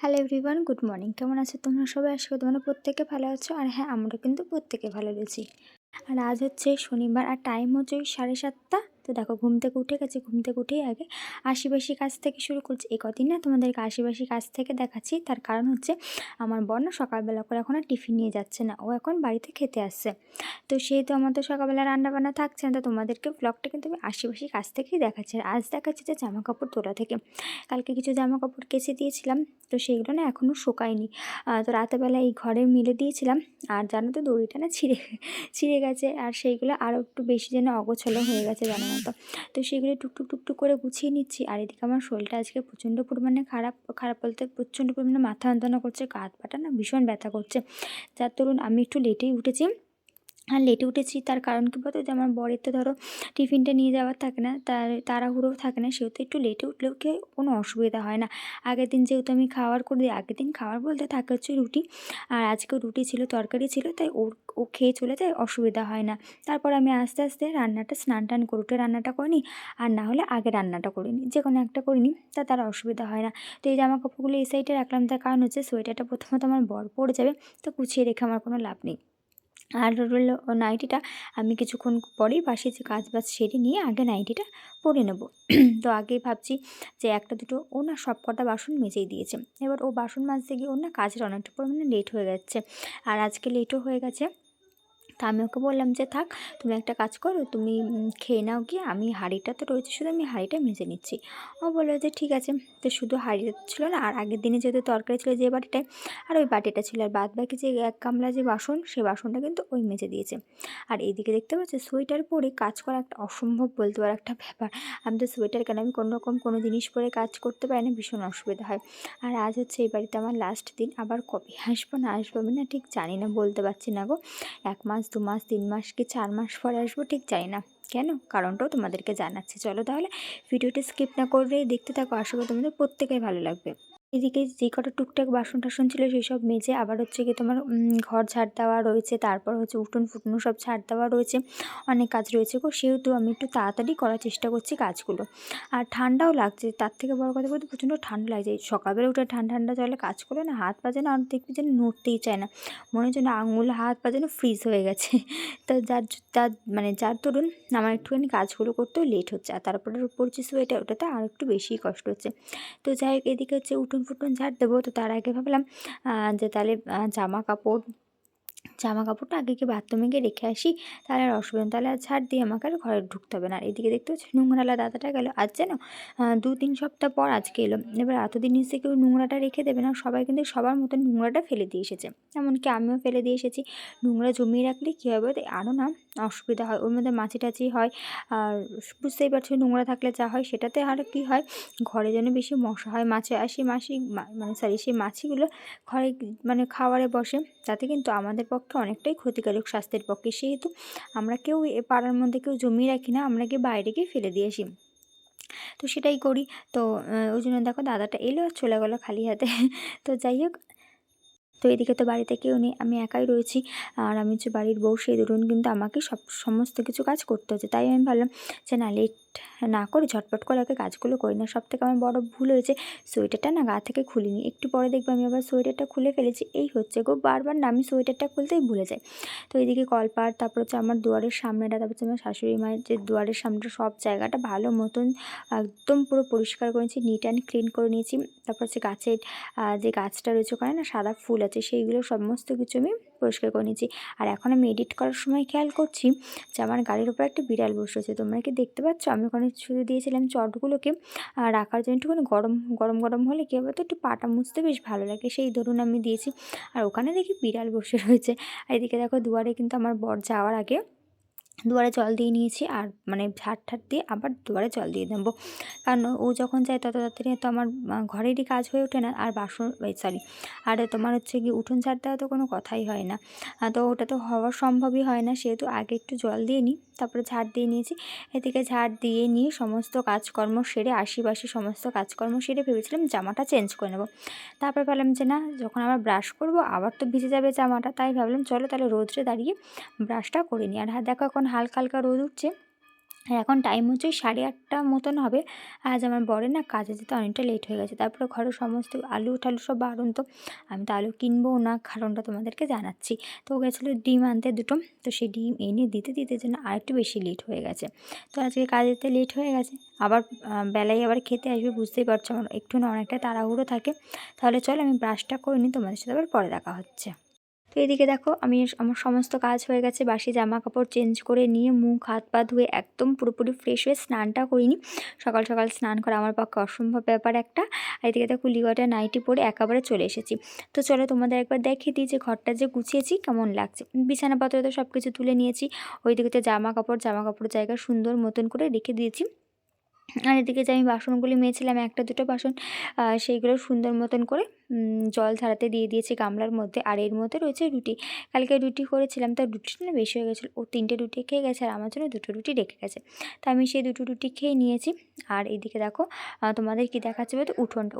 Hello everyone, good morning. কেমন আছো তোমরা সবাই? আশা করি তোমরা প্রত্যেকে ভালো আছো। আর হ্যাঁ, আমরা কিন্তু প্রত্যেকে ভালো রয়েছি। আর আজ হচ্ছে শনিবার, আর টাইম হচ্ছে ওই 7:30। তো দেখো, ঘুম থেকে উঠে গেছি। ঘুম থেকে উঠেই আগে আশিবাসি কাজ থেকে শুরু করছি। এই কদিন না তোমাদেরকে আশিবাসি কাজ থেকে দেখাচ্ছি, তার কারণ হচ্ছে আমার বোন না সকালবেলা করে এখন আর টিফিন নিয়ে যাচ্ছে না, ও এখন বাড়িতে খেতে আসছে। তো সেহেতু আমার তো সকালবেলা রান্নাবান্না থাকছে না, তো তোমাদেরকে ব্লগটা কিন্তু আমি আশিবাসি কাজ থেকেই দেখাচ্ছি। আর আজ দেখাচ্ছি যে জামা কাপড় তোলা থেকে। কালকে কিছু জামা কাপড় কেচে দিয়েছিলাম, তো সেইগুলো না এখনও শুকায়নি। তো রাতেরবেলা এই ঘরে মেলে দিয়েছিলাম। আর জানো তো, দড়িটা না ছিঁড়ে গেছে, আর সেইগুলো আরও একটু বেশি যেন অগোছালো হয়ে গেছে জানো না তো। তো সেগুলো টুকটুক টুকটুক করে গুছিয়ে নিচ্ছি। আর এদিকে আমার শরীরটা আজকে প্রচণ্ড পরিমাণে খারাপ খারাপ বলতে প্রচণ্ড পরিমাণে মাথা যন্ত্রণা করছে, কাঁধ পাটা না ভীষণ ব্যথা করছে। যার দরুন আমি একটু লেটেই উঠেছি। আর লেটে উঠেছি তার কারণ কী বলতো, যে আমার বরের তো ধরো টিফিনটা নিয়ে যাওয়ার থাকে না, তার তাড়াহুড়োও থাকে না, সেহেতু একটু লেটে উঠলেও কোনো অসুবিধা হয় না। আগের দিন যেহেতু আমি খাওয়ার করে দিই, আগের দিন খাওয়ার বলতে থাকে হচ্ছে রুটি, আর আজকেও রুটি ছিল, তরকারি ছিল, তাই ও খেয়ে চলে যায়, অসুবিধা হয় না। তারপর আমি আস্তে আস্তে রান্নাটা স্নান টান করে উঠে রান্নাটা করে নিই, আর না হলে আগে রান্নাটা করে নিই, যে কোনো একটা করে নিই, তার অসুবিধা হয় না। তো এই জামা কাপড়গুলো এই সাইডে রাখলাম, তার কারণ হচ্ছে সোয়েটারটা প্রথমত আমার বর পড়ে যাবে, তো গুছিয়ে রেখে আমার কোনো লাভ নেই। আর রইল নাইটিটা, আমি কিছুক্ষণ পরেই পাশে যে কাজ বাজ সেরে নিয়ে আগে নাইটিটা পরে নেব। তো আগেই ভাবছি যে একটা দুটো, ও না সব কটা বাসন মেজেই দিয়েছে, এবার ও বাসন মাজতে গিয়ে ওর না কাজের অনেকটা পরিমাণে লেট হয়ে যাচ্ছে, আর আজকে লেটও হয়ে গেছে। তা আমি ওকে বললাম যে থাক, তুমি একটা কাজ করো, তুমি খেয়ে নাও গিয়ে, আমি হাঁড়িটা তো রয়েছে, শুধু আমি হাঁড়িটা মেজে নিচ্ছি। ও বললো যে ঠিক আছে। তো শুধু হাঁড়িটা ছিল না, আর আগের দিনে যেহেতু তরকারি ছিল যে বাটিটায়, আর ওই বাটিটা ছিল, আর বাদ বাকি যে এক গামলা যে বাসন, সেই বাসনটা কিন্তু ওই মেজে দিয়েছে। আর এইদিকে দেখতে পাচ্ছি সোয়েটার পরে কাজ করা একটা অসম্ভব বলতে পারো একটা ব্যাপার। আমি তো সোয়েটার কেন, আমি কোনো রকম কোনো জিনিস পরে কাজ করতে পারি না, ভীষণ অসুবিধা হয়। আর আজ হচ্ছে এই বাড়িতে আমার লাস্ট দিন, আবার কবে আসবো না আসবো আমি না ঠিক জানি না, বলতে পারছি না গো। 1 মাস 2 মাস 3 মাস কি 4 মাস পরে আসবো ঠিক জানি না। কেন, কারণটাও তোমাদেরকে জানাচ্ছি। চলো তাহলে ভিডিওটি স্কিপ না করে দেখতে থাকো, আশা করি তোমাদের প্রত্যেকেই ভালো লাগবে। এদিকে যে কটা টুকটাক বাসন টাসন ছিল সেই সব মেজে, আবার হচ্ছে কি তোমার ঘর ঝাড় দেওয়া রয়েছে, তারপর হচ্ছে উঠোন ফুটনো সব ঝাড় দেওয়া রয়েছে, অনেক কাজ রয়েছে গো। সেহেতু আমি একটু তাড়াতাড়ি করার চেষ্টা করছি কাজগুলো। আর ঠান্ডাও লাগছে, তার থেকে বড় কথা বলতে প্রচণ্ড ঠান্ডা লাগছে। এই সকালবেলা উঠে ঠান্ডা ঠান্ডা জলে কাজ করে না, হাত পা যেন আর দেখবি যেন নড়তেই চায় না, মনে হচ্ছে না আঙুল হাত পা যেন ফ্রিজ হয়ে গেছে। তো যার দরুন আমার একটুখানি কাজগুলো করতেও লেট হচ্ছে, আর তারপরে পড়ছি সোয়েটার, ওটাতে আর একটু বেশিই কষ্ট হচ্ছে। তো যাই হোক, এদিকে হচ্ছে উঠোন ফুটুন ঝাড় দেবো, তো তার আগে ভাবলাম যে তাহলে জামা কাপড়টা আগে গিয়ে বাথরুমে গিয়ে রেখে আসি, তাহলে আর অসুবিধা নেই, তাহলে আর ছাড় দিয়ে আমাকে আর ঘরে ঢুকতে হবে না। আর এদিকে দেখতে পাচ্ছি নোংরালা দাদাটা গেল আজ, যেন 2-3 সপ্তাহ পর আজকে এলো। এবার এতদিন এসে কেউ নোংরাটা রেখে দেবে না, সবাই কিন্তু সবার মতন নোংরাটা ফেলে দিয়ে এসেছে, এমনকি আমিও ফেলে দিয়ে এসেছি। নোংরা জমিয়ে রাখলে কী হবে, আরও না অসুবিধা হয়, ওর মধ্যে মাছি টাছি হয়। আর বুঝতেই পারছি নোংরা থাকলে যা হয়, সেটাতে আর কী হয়, ঘরে যেন বেশি মশা হয়, মাছি আর সেই সেই মাছিগুলো ঘরে মানে খাবারে বসে, তাতে কিন্তু আমাদের পক্ষে অনেকটাই ক্ষতিকারক স্বাস্থ্যের পক্ষে। সেহেতু আমরা কেউ এ পাড়ার মধ্যে কেউ জমিয়ে রাখি না, আমরা গিয়ে বাইরে গিয়ে ফেলে দিয়ে আসি। তো সেটাই করি। তো ওই জন্য দেখো দাদাটা এলো আর চলে গেলো খালি হাতে। তো যাই হোক, তো এদিকে তো বাড়িতে কেউ নেই, আমি একাই রয়েছি, আর আমি হচ্ছে বাড়ির বউ, সেই দরুন কিন্তু আমাকে সমস্ত কিছু কাজ করতে হচ্ছে। তাই আমি ভাবলাম যে না, লেট না করে ঝটপট করে আগে কাজগুলো করি না। সবথেকে আমার বড় ভুল হয়েছে, সোয়েটারটা না গা থেকে খুলিনি, একটু পরে দেখবো আমি আবার সোয়েটারটা খুলে ফেলেছি। এই হচ্ছে গো, বারবার না আমি সোয়েটারটা খুলতেই ভুলে যাই। তো এদিকে কলপাড়, তারপর হচ্ছে আমার দুয়ারের সামনেটা, তারপর হচ্ছে আমার শাশুড়ি মায়ের যে দুয়ারের সামনেটা, সব জায়গাটা ভালো মতন একদম পুরো পরিষ্কার করে নিয়েছি, নিট অ্যান্ড ক্লিন করে নিয়েছি। তারপর হচ্ছে গাছের যে গাছটা রয়েছে ওখানে না সাদা ফুল আছে, সেইগুলো সমস্ত কিছু আমি পরিষ্কার করে নিয়েছি। আর এখন আমি এডিট করার সময় খেয়াল করছি যে আমার গাড়ির উপর একটা বিড়াল বসেছে, তোমরা কি দেখতে পাচ্ছ? আমি ওখানে শুধু দিয়েছিলাম চটগুলোকে রাখার জন্য, একটুখানি গরম গরম গরম হলে কী হবে, তো একটু পাটা মুছতে বেশ ভালো লাগে, সেই ধরুন আমি দিয়েছি। আর ওখানে দেখি বিড়াল বসে রয়েছে। আর এদিকে দেখো, দুয়ারে কিন্তু আমার বর যাওয়ার আগে দুয়ারে জল দিয়ে নিয়েছি, আর মানে ঝাড় ঠাড় দিয়ে আবার দুয়ারে জল দিয়ে দেবো, কারণ ও যখন যায় তত তাড়াতাড়ি তো আমার ঘরেরই কাজ হয়ে ওঠে না। আর আর তোমার হচ্ছে কি উঠোন ঝাড় দেওয়া তো কোনো কথাই হয় না, তো ওটা তো হওয়া সম্ভবই হয় না, সেহেতু আগে একটু জল দিয়ে নিই, তারপরে ঝাড় দিয়ে নিয়েছি। এদিকে ঝাড় দিয়ে নিয়ে সমস্ত কাজকর্ম সেরে, আশিবাসি সমস্ত কাজকর্ম সেরে ভেবেছিলাম জামাটা চেঞ্জ করে নেবো। তারপর ভাবলাম যে না, যখন আবার ব্রাশ করব আবার তো ভিজে যাবে জামাটা, তাই ভাবলাম চলো তাহলে রোদ্রে দাঁড়িয়ে ব্রাশটা করে নিই। আর হ্যাঁ দেখো, এখন হালকা হালকা রোদ উঠছে, আর এখন টাইম হচ্ছে ওই 8:30 মতন হবে। আজ আমার বরের না কাজে যেতে অনেকটা লেট হয়ে গেছে। তারপরে ঘরের সমস্ত আলু টালু সব বাড়ন্ত, আমি তো আলু কিনবও না, কারণটা তোমাদেরকে জানাচ্ছি। তো ও গেছিলো ডিম আনতে দুটো, তো সেই ডিম এনে দিতে দিতে যেন আরেকটু বেশি লেট হয়ে গেছে। তো আজকে কাজে যেতে লেট হয়ে গেছে, আবার বেলায় আবার খেতে আসবে, বুঝতেই পারছো আমার একটু না অনেকটা তাড়াহুড়ো থাকে। তাহলে চলো আমি ব্রাশটা করে নিই, তোমাদের সাথে আবার পরে দেখা হচ্ছে। তো এদিকে দেখো আমি আমার সমস্ত কাজ হয়ে গেছে, বাসি জামা কাপড় চেঞ্জ করে নিয়ে মুখ হাত পা ধুয়ে একদম পুরোপুরি ফ্রেশ হয়ে স্নানটা করিনি। সকাল সকাল স্নান করা আমার পক্ষে অসম্ভব ব্যাপার একটা। আর এদিকে দেখো লিগটা নাইটি পরে একেবারে চলে এসেছি। তো চলো তোমাদের একবার দেখিয়ে দিই যে ঘরটা যে গুছিয়েছি কেমন লাগছে। বিছানাপত্র তো সব কিছু তুলে নিয়েছি, ওইদিকে তো জামা কাপড় জায়গা সুন্দর মতন করে রেখে দিয়েছি। আর এদিকে যে আমি বাসনগুলি মেজেছিলাম একটা দুটো বাসন, সেইগুলো সুন্দর মতন করে জল ঝরাতে দিয়ে দিয়েছি গামলার মধ্যে। আর এর মধ্যে রয়েছে রুটি, কালকে রুটি করেছিলাম, তার রুটিটা না বেশি হয়ে গেছিলো, ও 3টে রুটি খেয়ে গেছে আর আমার জন্য 2টো রুটি রেখে গেছে। তো আমি সেই 2টো রুটি খেয়ে নিয়েছি। আর এইদিকে দেখো তোমাদের কি দেখাচ্ছে বলতে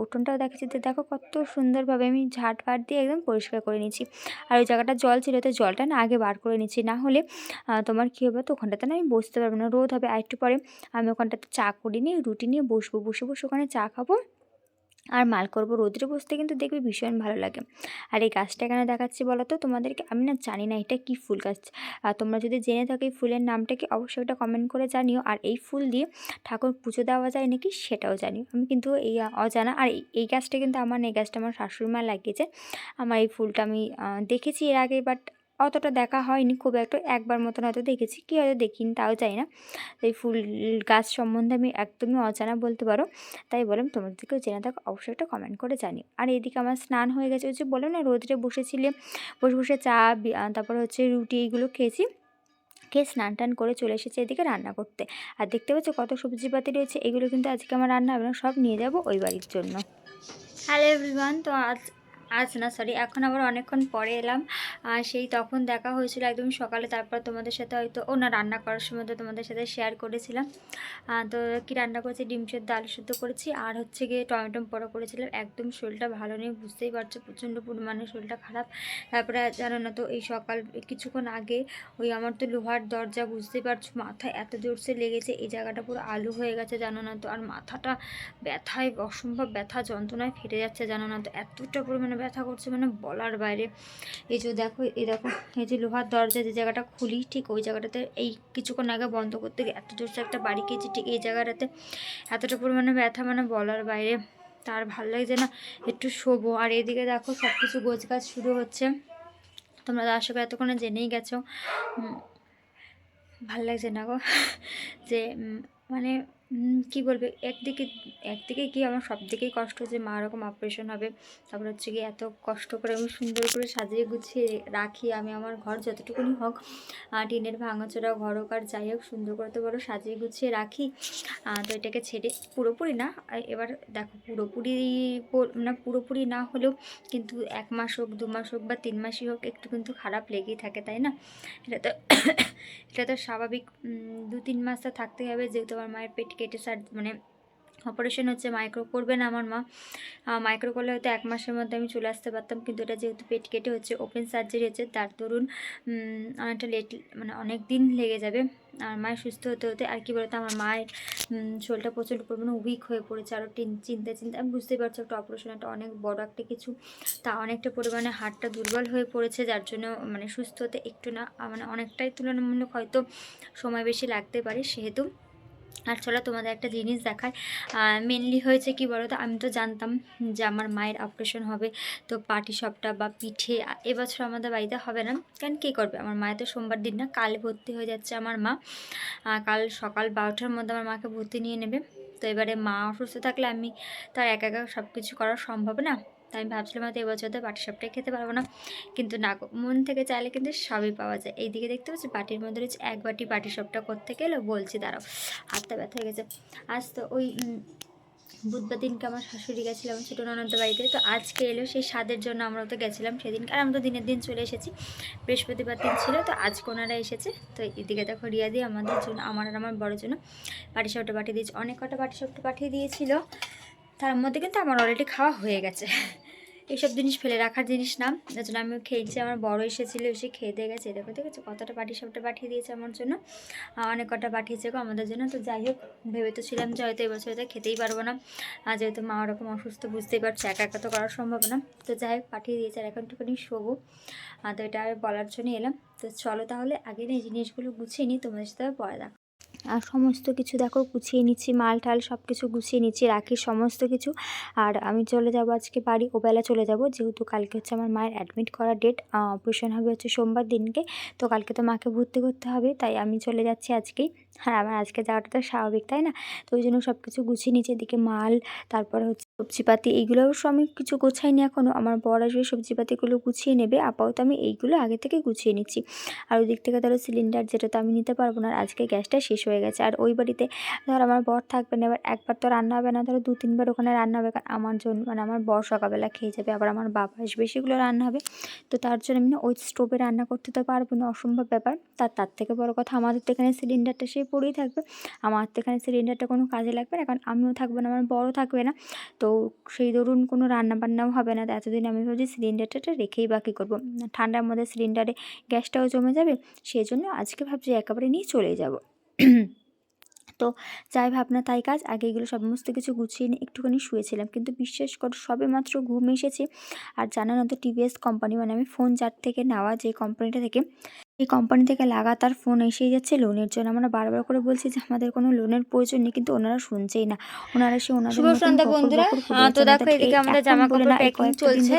উঠোনটাও দেখাচ্ছি। তো দেখো কত সুন্দরভাবে আমি ঝাঁট ফাট দিয়ে একদম পরিষ্কার করে নিয়েছি। আর ওই জায়গাটা জল ছিল, তো জলটা না আগে বার করে নিচ্ছি, না হলে তোমার কী হবে, তো ওখানটাতে না আমি বসতে পারবো না, রোদ হবে। আর একটু পরে আমি ওখানটাতে চা করে নিয়ে রুটি নিয়ে বসবো, বসে বসে ওখানে চা খাবো আর মাল করবো। রোদ্রে বসতে কিন্তু দেখবি ভীষণ ভালো লাগে। আর এই গাছটা কেন দেখাচ্ছি বলো তো তোমাদেরকে, আমি না জানি না এটা কি ফুল গাছ। আর তোমরা যদি জেনে থাকো এই ফুলের নামটা কি, অবশ্যই একটা কমেন্ট করে জানিও। আর এই ফুল দিয়ে ঠাকুর পুজো দেওয়া যায় নাকি সেটাও জানিও, আমি কিন্তু এই অজানা। আর এই গাছটা কিন্তু আমার না, এই গাছটা আমার শাশুড়ি মা লাগিয়েছে। আমার এই ফুলটা আমি দেখেছি এর আগে, বাট অতটা দেখা হয়নি খুব একটা, একবার মতন হয়তো দেখেছি, কি হয়তো দেখিনি তাও চাই না। এই ফুল গাছ সম্বন্ধে আমি একদমই অজানা বলতে পারো। তাই বললাম তোমাদেরকেও জেনে থাকো, অবশ্যই একটা কমেন্ট করে জানিও। আর এদিকে আমার স্নান হয়ে গেছে, ওই যে বললাম না রোদ্রে বসেছিলে, বসে বসে চা তারপরে হচ্ছে রুটি এইগুলো খেয়েছি, খেয়ে স্নান টান করে চলে এসেছি এদিকে রান্না করতে। আর দেখতে পাচ্ছ কত সবজিপাতি রয়েছে, এগুলো কিন্তু আজকে আমার রান্না হবে না, সব নিয়ে যাব ওই বাড়ির জন্য। হ্যালো এভরিওয়ান, তো আজ না সরি এখন আবার অনেকক্ষণ পরে এলাম। আর সেই তখন দেখা হয়েছিল একদম সকালে, তারপর তোমাদের সাথে হয়তো রান্না করার সময় তো তোমাদের সাথে শেয়ার করেছিলাম। তো কি রান্না করেছি, ডিম সেদ্ধ আলু সেদ্ধ করেছি, আর হচ্ছে গিয়ে টমেটো পোড়া করেছিলাম। একদম শরীরটা ভালো নেই, বুঝতেই পারছো প্রচণ্ড পরিমাণে শরীরটা খারাপ। তারপরে জানো না তো এই সকাল কিছুক্ষণ আগে ওই আমার তো লোহার দরজা, বুঝতেই পারছো মাথায় এত জোরসে লেগেছে, এই জায়গাটা পুরো আলু হয়ে গেছে জানো না তো। আর মাথাটা ব্যথায় অসম্ভব ব্যথা যন্ত্রণায় ফেটে যাচ্ছে জানো না তো, এতটা পরিমাণে ব্যথা করছে মানে বলার বাইরে। এই যে দেখো এই যে লোহার দরজা যে জায়গাটা খুলি ঠিক ওই জায়গাটাতে এই কিছুক্ষণ আগে বন্ধ করতে গিয়ে এত জোরসে একটা বাড়ি খেয়েছি, ঠিক এই জায়গাটাতে এতটা পরিমাণে ব্যথা মানে বলার বাইরে। তার ভালো লাগছে না, একটু শোবো। আর এদিকে দেখো সব কিছু গোছগাছ শুরু হচ্ছে, তোমরা তো আশা করি এতক্ষণে জেনেই গেছো। ভাল লাগছে না গো যে মানে কি বলবে, একদিকে কি আমার সব দিকেই কষ্ট হচ্ছে, মা এরকম অপারেশন হবে, তারপর হচ্ছে কি এত কষ্ট করে আমি সুন্দর করে সাজিয়ে গুছিয়ে রাখি আমি আমার ঘর, যতটুকুনি হোক টিনের ভাঙাচোরা ঘর হোক আর যাই হোক সুন্দর করে তো বড় সাজিয়ে গুছিয়ে রাখি। তো এটাকে ছেড়ে পুরোপুরি না, এবার দেখো পুরোপুরি না হলেও কিন্তু 1 মাস হোক 2 মাস হোক বা 3 মাসই হোক একটু কিন্তু খারাপ লেগেই থাকে, তাই না? এটা তো এটা তো স্বাভাবিক। 2-3 মাস তো থাকতেই হবে, যেহেতু আমার মায়ের পেট কেটে মানে অপারেশন হচ্ছে। মাইক্রো করবে না আমার মা, মাইক্রো করলে হয়তো 1 মাসের মধ্যে আমি চলে আসতে পারতাম, কিন্তু এটা যেহেতু পেট কেটে হচ্ছে, ওপেন সার্জারি হচ্ছে, তার দরুন অনেকটা লেট, মানে অনেক দিন লেগে যাবে আর মায়ের সুস্থ হতে হতে। আর কি বলতো আমার মায়ের শরীরটা প্রচণ্ড পরিমাণে উইক হয়ে পড়েছে, আরও চিন্তা আমি বুঝতেই পারছি একটা অপারেশন একটা অনেক বড় একটা কিছু, তা অনেকটা পরিমাণে হাড়টা দুর্বল হয়ে পড়েছে, যার জন্য মানে সুস্থ হতে একটু না মানে অনেকটাই তুলনামূলক হয়তো সময় বেশি লাগতে পারে, সেহেতু। আর চলো তোমাদের একটা জিনিস দেখায়, মেনলি হয়েছে কি বলো তো, আমি তো জানতাম যে আমার মায়ের অপারেশন হবে, তো পাটিসাপটা বা পিঠে এবছর আমাদের বাড়িতে হবে না, কারণ কী করবে, আমার মায়ের তো সোমবার দিন না, কাল ভর্তি হয়ে যাচ্ছে আমার মা, কাল সকাল 12টার মধ্যে আমার মাকে ভর্তি নিয়ে নেবে। তো এবারে মা অসুস্থ থাকলে আমি তার একা একা সব কিছু করা সম্ভব না, তাই আমি ভাবছিলাম হয়তো এবছর তো পাটিসাপটাই খেতে পারবো না, কিন্তু না গো, মন থেকে চাইলে কিন্তু সবই পাওয়া যায়। এইদিকে দেখতে পাচ্ছি বাটির মধ্যে রয়েছে 1 বাটি পাটিসাপটা, কোত্থেকে এলো বলছি দাঁড়াও, হাতটা ব্যথা হয়ে গেছে। আজ তো ওই বুধবার দিনকে আমার শাশুড়ি গেছিলাম ছোটো ননদের বাড়িতে, তো আজকে এলো সেই স্বাদের জন্য আমরাও তো গেছিলাম সেদিনকে, আর আমরা তো দিনের দিন চলে এসেছি, বৃহস্পতিবার দিন ছিল, তো আজকে ওনারা এসেছে। তো এদিকে দেখো রিয়া দিয়ে আমাদের জন্য, আমার আর আমার বড়োর জন্য পাটিসাপটা পাঠিয়ে দিয়েছে, অনেক কটা পাটিসাপটা পাঠিয়ে দিয়েছিল, তার মধ্যে কিন্তু আমার অলরেডি খাওয়া হয়ে গেছে। এইসব জিনিস ফেলে রাখার জিনিস না, যার জন্য আমিও খেয়েছি। আমার বড় এসেছিলো, এসে খেয়ে দিয়ে গেছে। দেখো ঠিক আছে কতটা পাটিসাপটা পাঠিয়ে দিয়েছে আমার জন্য, অনেক কটা পাঠিয়েছে গো আমাদের জন্য। তো যাই হোক, ভেবে তো ছিলাম যে হয়তো এবছর হয়তো খেতেই পারবো না, আর যেহেতু মা ওরকম অসুস্থ বুঝতেই পারছে, একা একা তো করা সম্ভব না। তো যাই হোক পাঠিয়ে দিয়েছে, আর এখন একটুখানি শোবো। তো এটা বলার জন্য এলাম। তো চলো তাহলে আগে এই জিনিসগুলো গুছিয়ে নিই, তোমাদের সাথে পরে দেখো। আর সমস্ত কিছু দেখো গুছিয়ে নিচ্ছি, মাল টাল সব কিছু গুছিয়ে নিচ্ছি, রাখি সমস্ত কিছু। আর আমি চলে যাব আজকে বাড়ি, ওবেলা চলে যাব, যেহেতু কালকে হচ্ছে আমার মায়ের অ্যাডমিট করার ডেট। অপারেশন হবে হচ্ছে সোমবার দিনকে, তো কালকে তো মাকে ভর্তি করতে হবে, তাই আমি চলে যাচ্ছি আজকেই। আর আমার আজকে যাওয়াটা তো স্বাভাবিক, তাই না? তো ওই জন্য সব কিছু গুছিয়ে নিচ্ছি, এদিকে মাল, তারপরে হচ্ছে সবজিপাতি, এইগুলো অবশ্য আমি কিছু গোছাইনি এখনও। আমার বর আসবে সবজিপাতিগুলো গুছিয়ে নেবে, আপাতত আমি এইগুলো আগে থেকে গুছিয়ে নিচ্ছি। আর ওই দিক থেকে ধরো সিলিন্ডার, যেটা তো আমি নিতে পারবো না, আর আজকে গ্যাসটা শেষ হয়ে গেছে। আর ওই বাড়িতে ধর আমার বর থাকবে না, এবার একবার তো রান্না হবে না, ধরো 2-3 বার ওখানে রান্না হবে, কারণ আমার জন্য মানে আমার বর সকালবেলা খেয়ে যাবে, আবার আমার বাবা আসবে, সেগুলো রান্না হবে। তো তার জন্য আমি না ওই স্টোভে রান্না করতে তো পারবো না, অসম্ভব ব্যাপার। তার থেকে বড় কথা, আমাদের তো এখানে সিলিন্ডারটা সেই পড়েই থাকবে, আমার তো এখানে সিলিন্ডারটা কোনো কাজে লাগবে না, কারণ আমিও থাকবো না, আমার বড়ও থাকবে না। তো সেই ধরুন কোনো রান্না বান্নাও হবে না। তো এতদিন আমি ভাবছি সিলিন্ডারটা রেখেই বা কী করবো, ঠান্ডার মধ্যে সিলিন্ডারে গ্যাসটাও জমে যাবে, সেই জন্য আজকে ভাবছি একেবারে নিয়ে চলে যাব। তো যাই ভাবনা তাই কাজ, আগে এগুলো সমস্ত কিছু গুছিয়ে নিয়ে একটুখানি শুয়েছিলাম, কিন্তু বিশ্বাস করো সবে মাত্র ঘুম এসেছে। আর জানো না তো, টিভিএস কোম্পানি, মানে আমি ফোন যার থেকে নেওয়া, যে কোম্পানিটা থেকে, এই কোম্পানি থেকে লাগাতার ফোন এসেই যাচ্ছে লোনের জন্য। আমরা বারবার করে বলছি যে আমাদের কোনো লোনের প্রয়োজন নেই, কিন্তু ওনারা শুনছেই না। ওনারা সে ওনাদের মতন বকর বকর করে তো যাচ্ছেন। দেখো এদিকে আমাদের জামা কাপড় প্যাকিং চলছে,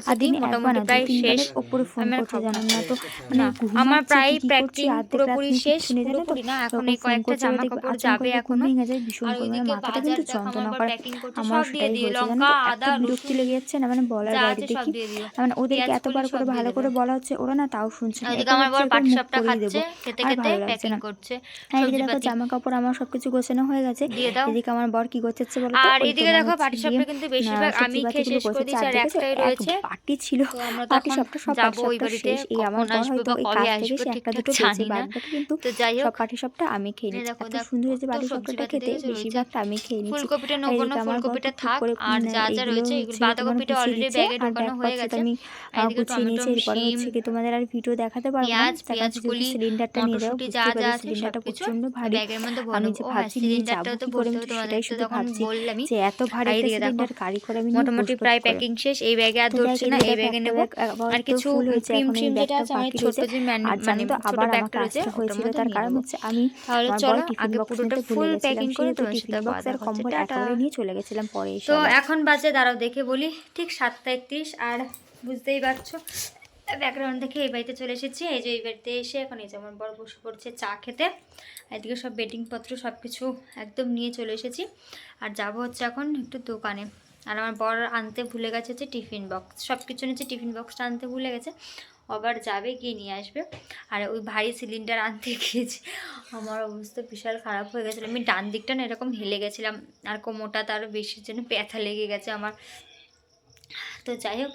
আর কি দিনে একবার মোটামুটি না প্রায় 2-3 শেষ। বারের ওপরে ফোন আমি আর করছে, খাবো না, জানেন না তো, মানে না আমার ঘুমাচ্ছি প্রায় কি করছি, প্যাকিং অর্ধেক রাত পুরোপুরি নিয়ে শেষ, কিচ্ছু নেই, জানো তো। পুরোপুরি না, এখন ওরকম এই ফোন কয়েকটা করছে, এবার জামা দেখবে কাপড় আচমকা যাবে একটু ঘুম এখনো। ভেঙে যায়, ভীষণ আর পরিমাণে ওইদিকে মাথাটা বাজার কিন্তু দেখো আমার যন্ত্রণা বর করে। প্যাকিং করছে, আমারও সব দিয়ে সেটাই দিও, হয়েছে, জানো লঙ্কা তো, এত আদা বিরক্তি রসুন লেগে যাচ্ছে না, মানে বলার যা বাইরে। আছে সব দেখি দিয়ে দিও, মানে ওদেরকে পেঁয়াজ কলি এতবার সব করে দিয়ে ভালো দেবে। করে বলা হচ্ছে, ওরা না তাও শুনছে না। ওইদিকে এরপর আমার ভাবছি বর এরপর মুখ পাটিসাপটা করিয়ে দেবো, খাচ্ছে, খেতে আর খেতে ভালো লাগছে প্যাকিং না। করছে এদিকে দেখো সবজিপাতি। জামা কাপড় আমার সব কিছু গোছানো হয়ে গেছে। দিয়ে দাও। এদিকে আমার বর কি গোছাচ্ছে বলো তো, আর ওই এদিকে তোমার দেখো হচ্ছে গিয়ে পাটিসাপটা কিন্তু বেশিরভাগ আমি সবজি খেয়ে পাতিগুলো শেষ করে গোছাচ্ছে। দিয়েছি, আর আর দেখেছো একটাই এক রয়েছে। বাটি ছিল তো আমরা পাটি তখন সাপটা, সব পাটি যাবো ওই সাপটা বাড়িতে, শেষ। এই আমার কখন বর আসবে হয়তো বা এই কবে কাজ থেকে আসবে সে একটা ঠিকঠাক দুটো পেয়েছে, জানি না। বাদ বাকি কিন্তু তো যাই সব হোক, পাটি সাপটা আমি খেয়ে এই নিচ্ছি। দেখো এত দেখো সুন্দর হয়েছে কত পাটি সাপটাটা সবজিপাতি খেতে, দেখেছো রয়েছে। বেশিরভাগটা আমি খেয়ে নিচ্ছি। ফুলকপিটা আর নেবো না, এদিকে আমার বর ফুলকপিটা টুকটুক থাক, করে আর যা যা এইগুলো রয়েছে হচ্ছে গিয়ে তোমার বাঁধাকপিটা গুছিয়ে অলরেডি দিচ্ছে। ব্যাগে আর ঢোকানো ব্যাগ হয়ে পত্র তো গেছে। আমি আর এদিকে গুছিয়ে টমেটো, নিয়েছি। এরপরে শিম, হচ্ছে কি তোমাদের আর ভিডিও দেখাতে পারবো না, পেঁয়াজ, তার পেঁয়াজ কাছে যেহেতু কলি, সিলিন্ডারটা নিয়ে যাবো, মটরশুঁটি, যা বুঝতেই যা পারছি আছে সিলিন্ডারটা সবকিছু প্রচণ্ড ভারী। ব্যাগের মধ্যে আমি ভরবো। যে ও হ্যাঁ, ভাবছি নিয়ে যাবো সিলিন্ডারটাও তো কি করে, ভরতে আমি হবে, তো সেটাই তোমাদেরকে তো শুধু তখন ভাবছি বললামই। যে এত ভারী আর একটা এদিকে দেখো সিলিন্ডার গাড়ি করে আমি নিয়ে মোটামুটি বসবো কি প্রায় করে। প্যাকিং শেষ, এই ব্যাগে আর তো যাই হোক, ধরছি না, এদিকে এই দেখো ব্যাগে একটা নেব। ব্যাগ আর আপাতত কিছু ফুল হয়েছে, ক্রিম এখন এই ট্রিম যেটা ব্যাগটা আছে আমার বাকি ছোট্ট রয়েছে। যে আর মানে জানো তো ছোট আবার ব্যাগটা আমাকে রয়েছে, আসতে ওটার হয়েছিল, মধ্যে তার নিয়ে কারণ নেবো। হচ্ছে আমি তাহলে আমার চলো বড় টিফিন আগে বক্স পুরোটা নিতে ভুলে ফুল গেছিলাম, প্যাকিং করে সেহেতু তোমার টিফিন সাথে পরে বক্স আর দেখা হচ্ছে, কম্বল টাটা। একেবারে নিয়ে চলে গেছিলাম, পরে এসে তো আবার। এখন বাজে, দাঁড়াও দেখে বলি, ঠিক 7টা 31। আর বুঝতেই পারছো ব্যাকগ্রাউন্ড দেখে এই বাড়িতে চলে এসেছি। এই যে এই বাড়িতে এসে এখন এই যে আমার বড় বসে পড়ছে চা খেতে। এদিকে সব বেডিংপত্র সব কিছু একদম নিয়ে চলে এসেছি। আর যাবো হচ্ছে এখন একটু দোকানে। আর আমার বর আনতে ভুলে গেছে হচ্ছে টিফিন বক্স, সব কিছু নিচ্ছে, টিফিন বক্সটা আনতে ভুলে গেছে, আবার যাবে গিয়ে নিয়ে আসবে। আর ওই ভারী সিলিন্ডার আনতে গিয়েছি, আমার অবস্থা বিশাল খারাপ হয়ে গেছিলো। আমি ডান দিকটা না এরকম হেলে গেছিলাম, আর কোমরটা তারও বেশির জন্য ব্যথা লেগে গেছে আমার। তো যাই হোক,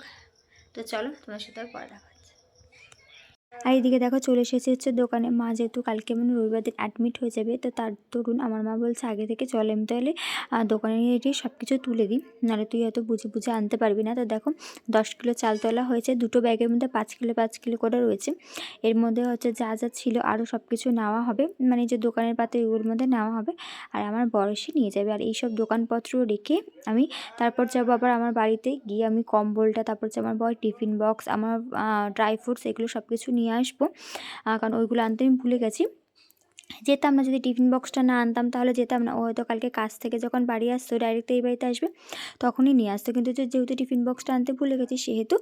তো চলো তোমার সাথে পরে দেখা হচ্ছে। আর এইদিকে দেখো চলে এসেছে হচ্ছে দোকানে। মা যেহেতু কালকে মানে রবিবার দিন অ্যাডমিট হয়ে যাবে, তো তার দরুন আমার মা বলছে আগে থেকে চল, আমি তাহলে দোকানে গিয়ে সব কিছু তুলে দিই, নাহলে তুই হয়তো বুঝে বুঝে আনতে পারবি না। তো দেখো 10 কিলো চাল তোলা হয়েছে, দুটো ব্যাগের মধ্যে 5 কিলো করে রয়েছে। এর মধ্যে হচ্ছে যা যা ছিল আরও সব কিছু নেওয়া হবে, মানে যে দোকানের পাতে ওগুলোর মধ্যে নেওয়া হবে, আর আমার বয়সে নিয়ে যাবে। আর এইসব দোকানপত্র রেখে আমি তারপর যাবো আবার আমার বাড়িতে গিয়ে, আমি কম্বলটা, তারপর হচ্ছে আমার বয় টিফিন বক্স, আমার ড্রাই ফ্রুটস, এগুলো সব কিছু নিয়ে আসবো, কারণ ওইগুলো আনতে আমি ভুলে গেছি। যেতাম না, যদি টিফিন বক্সটা না আনতাম তাহলে যেতাম না। ও হয়তো কালকে কাজ থেকে যখন বাড়ি আসতো, ডাইরেক্ট এই বাড়িতে আসবে, তখনই নিয়ে আসতো। কিন্তু যেহেতু টিফিন বক্সটা আনতে ভুলে গেছি, সেহেতু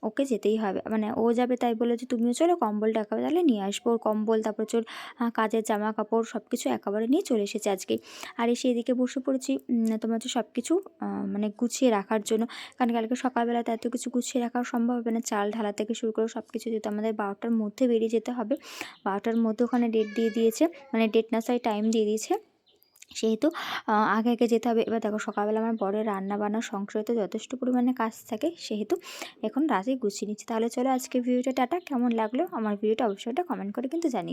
ওকে যেতেই হবে, মানে ও যাবে, তাই বলে যে তুমিও চলো, কম্বলটা একেবারে তাহলে নিয়ে আসবো। ওর কম্বল, তারপর চোর কাজের জামা কাপড় সব কিছু একেবারে নিয়ে চলে এসেছে আজকে। আর এসে এদিকে বসে পড়েছি তোমার হচ্ছে সব কিছু মানে গুছিয়ে রাখার জন্য, কারণ কালকে সকালবেলাতে এত কিছু গুছিয়ে রাখা সম্ভব হবে না। চাল ঢালা থেকে শুরু করে সব কিছু, যেহেতু আমাদের 12টার মধ্যে বেরিয়ে যেতে হবে, 12টার মধ্যে ওখানে ডেট দিয়ে দিয়েছে, মানে ডেট না সরি টাইম দিয়ে দিয়েছে, সেহেতু আগে আগে যেতে হবে। এবার দেখো সকালবেলা আমার বরের রান্না বান্না সংসারে তো যথেষ্ট পরিমাণে কাজ থাকে, সেহেতু এখন রাতেই গুছিয়ে নিচ্ছি। তাহলে চলো আজকে ভিডিওটা টাটা। কেমন লাগলো আমার ভিডিওটা অবশ্যই একটা কমেন্ট করে কিন্তু জানিও।